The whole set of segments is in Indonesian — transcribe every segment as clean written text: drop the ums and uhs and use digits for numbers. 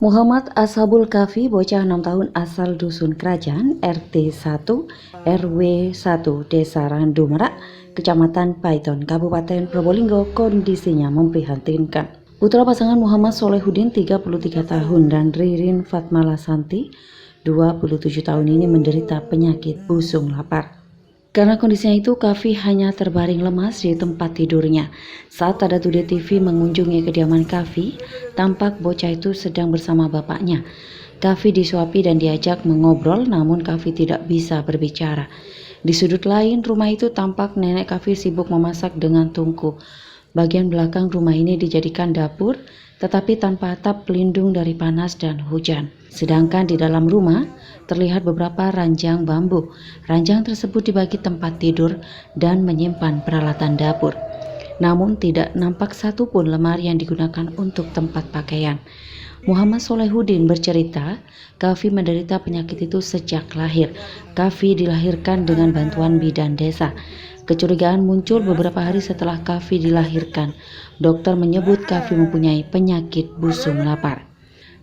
Muhammad Ashabul Kahfi, bocah 6 tahun asal Dusun Kerajaan, RT 1, RW 1, Desa Randu Merak, Kecamatan Paiton, Kabupaten Probolinggo, kondisinya memprihatinkan. Putra pasangan Muhammad Solehuddin 33 tahun dan Ririn Fatmala Santi 27 tahun ini menderita penyakit busung lapar. Karena kondisinya itu, Kahfi hanya terbaring lemas di tempat tidurnya. Saat Tada Today TV mengunjungi kediaman Kahfi, tampak bocah itu sedang bersama bapaknya. Kahfi disuapi dan diajak mengobrol, namun Kahfi tidak bisa berbicara. Di sudut lain rumah itu tampak nenek Kahfi sibuk memasak dengan tungku. Bagian belakang rumah ini dijadikan dapur, tetapi tanpa atap pelindung dari panas dan hujan. Sedangkan di dalam rumah terlihat beberapa ranjang bambu. Ranjang tersebut dibagi tempat tidur dan menyimpan peralatan dapur. Namun tidak nampak satupun lemari yang digunakan untuk tempat pakaian. Muhammad Solehuddin bercerita, Kahfi menderita penyakit itu sejak lahir. Kahfi dilahirkan dengan bantuan bidan desa. Kecurigaan muncul beberapa hari setelah Kahfi dilahirkan. Dokter menyebut Kahfi mempunyai penyakit busung lapar.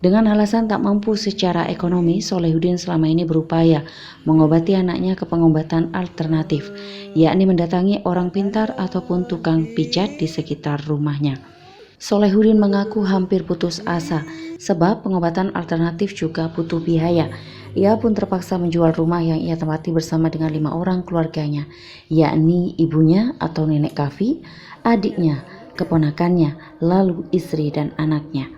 Dengan alasan tak mampu secara ekonomi, Solehuddin selama ini berupaya mengobati anaknya ke pengobatan alternatif, yakni mendatangi orang pintar ataupun tukang pijat di sekitar rumahnya. Solehuddin mengaku hampir putus asa, sebab pengobatan alternatif juga butuh biaya. Ia pun terpaksa menjual rumah yang ia tempati bersama dengan 5 orang keluarganya, yakni ibunya atau nenek Kahfi, adiknya, keponakannya, lalu istri dan anaknya.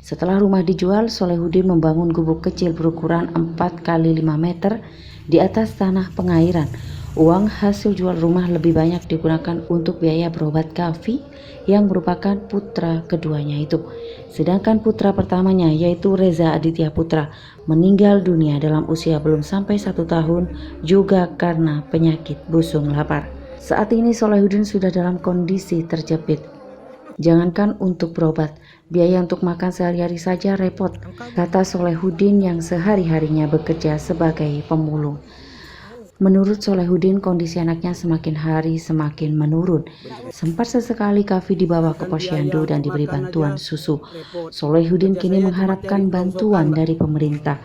Setelah rumah dijual, Solehuddin membangun gubuk kecil berukuran 4 x 5 meter di atas tanah pengairan. Uang hasil jual rumah lebih banyak digunakan untuk biaya berobat Kahfi yang merupakan putra keduanya itu. Sedangkan putra pertamanya, yaitu Reza Aditya Putra, meninggal dunia dalam usia belum sampai 1 tahun juga karena penyakit busung lapar. Saat ini Solehuddin sudah dalam kondisi terjepit. Jangankan untuk berobat, biaya untuk makan sehari-hari saja repot, kata Solehuddin yang sehari-harinya bekerja sebagai pemulung. Menurut Solehuddin, kondisi anaknya semakin hari semakin menurun. Sempat sesekali Kahfi dibawa ke posyandu dan diberi bantuan susu. Solehuddin kini mengharapkan bantuan dari pemerintah.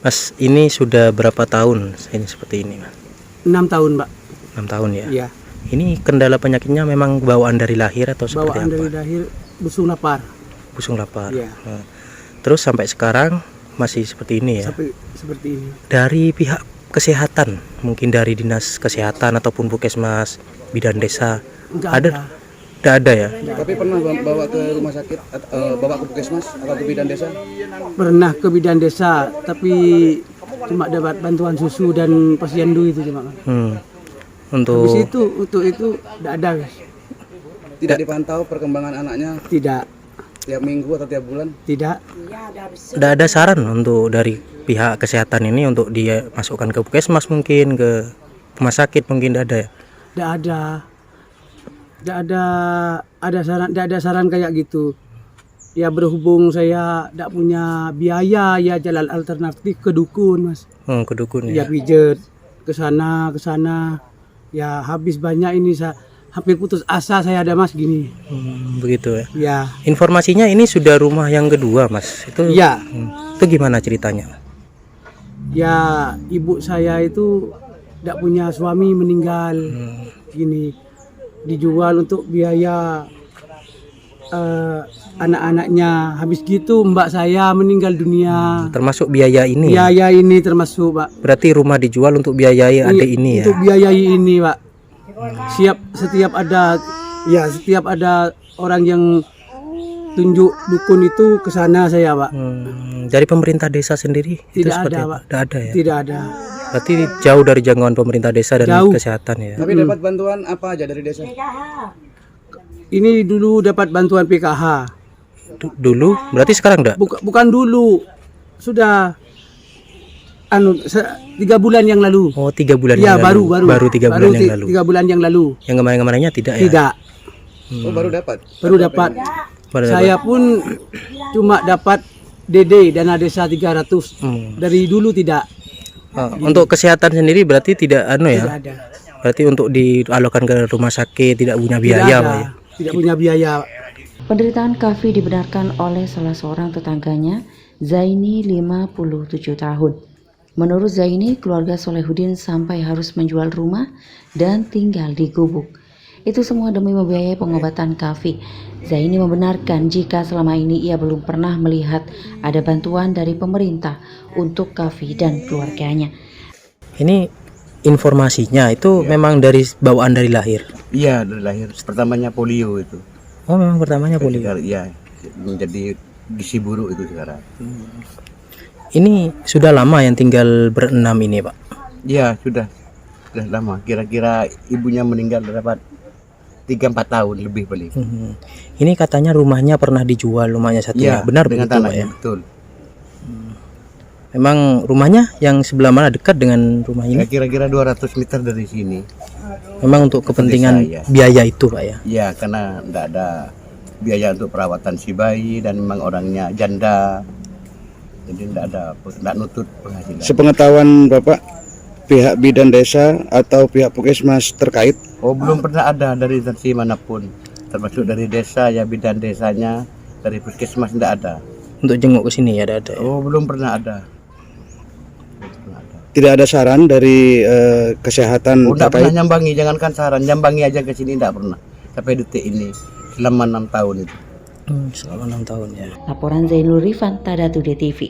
Mas, ini sudah berapa tahun ini seperti ini, Mas? 6 tahun, Mbak. 6 tahun ya? Iya. Ini kendala penyakitnya memang bawaan dari lahir atau seperti Bawaan apa? dari lahir busung lapar. Busung lapar. Iya. Nah, terus sampai sekarang masih seperti ini ya? Sampai seperti ini. Dari pihak kesehatan, mungkin dari dinas kesehatan ataupun puskesmas, bidan desa, Enggak ada? Tidak ada ya? Tapi pernah bawa ke rumah sakit, bawa ke puskesmas atau ke bidan desa? Pernah ke bidan desa, tapi cuma dapat bantuan susu dan posyandu itu cuma. Untuk Habis itu untuk itu tidak ada, guys. Tidak dipantau perkembangan anaknya Tidak, tiap minggu atau tiap bulan? tidak. tidak ada saran untuk dari pihak kesehatan ini untuk dia masukkan ke puskesmas, mungkin ke rumah sakit, mungkin tidak ada ya? Tidak ada. Tidak ada saran kayak gitu. Ya berhubung saya tidak punya biaya, ya jalan alternatif ke dukun, Mas. Ke dukun ya? Ya pijet ke sana. Ya habis banyak ini, saya hampir putus asa saya ada, Mas, gini. Begitu ya? Ya. Informasinya ini sudah rumah yang kedua, Mas. Itu Ya. Itu gimana ceritanya? Ya ibu saya itu tidak punya suami, meninggal. Gini. Dijual untuk biaya anak-anaknya. Habis gitu mbak saya meninggal dunia. Termasuk biaya ini? Biaya ini termasuk, Pak. Berarti rumah dijual untuk biayai adik ini ya? Untuk biayai ini, Pak. Setiap ada orang yang tunjuk dukun itu ke sana saya, Pak. Dari pemerintah desa sendiri? Tidak itu seperti ada, apa? Pak. Tidak ada ya? Tidak ada. Berarti jauh dari jangkauan pemerintah desa dan Jauh. kesehatan ya? Tapi dapat bantuan apa aja dari desa? Ini dulu dapat bantuan PKH. Dulu? Berarti sekarang enggak? Bukan dulu. Sudah 3 bulan yang lalu. Oh, 3 bulan Ya, yang lalu? Baru 3 bulan yang lalu? 3 bulan yang lalu. Yang kemarin-kemarinnya tidak ya? Tidak. Oh, baru dapat? Baru dapat. Baru Saya pun cuma dapat DD, dana desa 300. Dari dulu tidak. Untuk kesehatan sendiri berarti tidak ya? Tidak ada. Berarti untuk dialokkan ke rumah sakit tidak punya Tidak biaya, ada. Pak ya? Tidak punya biaya. Penderitaan Kafi dibenarkan oleh salah seorang tetangganya, Zaini 57 tahun. Menurut Zaini, keluarga Solehudin sampai harus menjual rumah dan tinggal di gubuk. Itu semua demi membiayai pengobatan Kafi. Zaini membenarkan jika selama ini ia belum pernah melihat ada bantuan dari pemerintah untuk Kafi dan keluarganya. Ini informasinya itu memang dari bawaan dari lahir. Iya, dari lahir. Pertamanya polio itu. Oh, memang pertamanya polio. Iya, menjadi gizi buruk itu sekarang. Ini sudah lama yang tinggal berenam ini, Pak. Iya, sudah lama. Kira-kira ibunya meninggal dapat 3-4 tahun lebih paling. Ini katanya rumahnya pernah dijual, rumahnya satunya. Iya, Benar dengan begitu, Pak tanahnya, ya? betul. Memang rumahnya yang sebelah mana dekat dengan rumah Ya, ini? kira-kira 200 meter dari sini. Memang untuk kepentingan Desa, ya. biaya itu, Pak ya. Iya, karena tidak ada biaya untuk perawatan si bayi dan memang orangnya janda. Jadi tidak nutut penghasilan. Sepengetahuan Bapak, pihak bidan desa atau pihak puskesmas terkait? Oh, belum pernah ada dari instansi manapun, termasuk dari desa ya, bidan desanya, dari puskesmas tidak ada. Untuk jenguk ke sini ya ada. Oh, belum pernah ada. Tidak ada saran dari kesehatan Oh, tidak terkait? pernah nyambangi, jangankan saran, nyambangi aja ke sini tidak pernah. Sampai detik ini, selama 6 tahun itu. Selama 6 tahun ya. Laporan Zainul Rifan, Tada Today TV.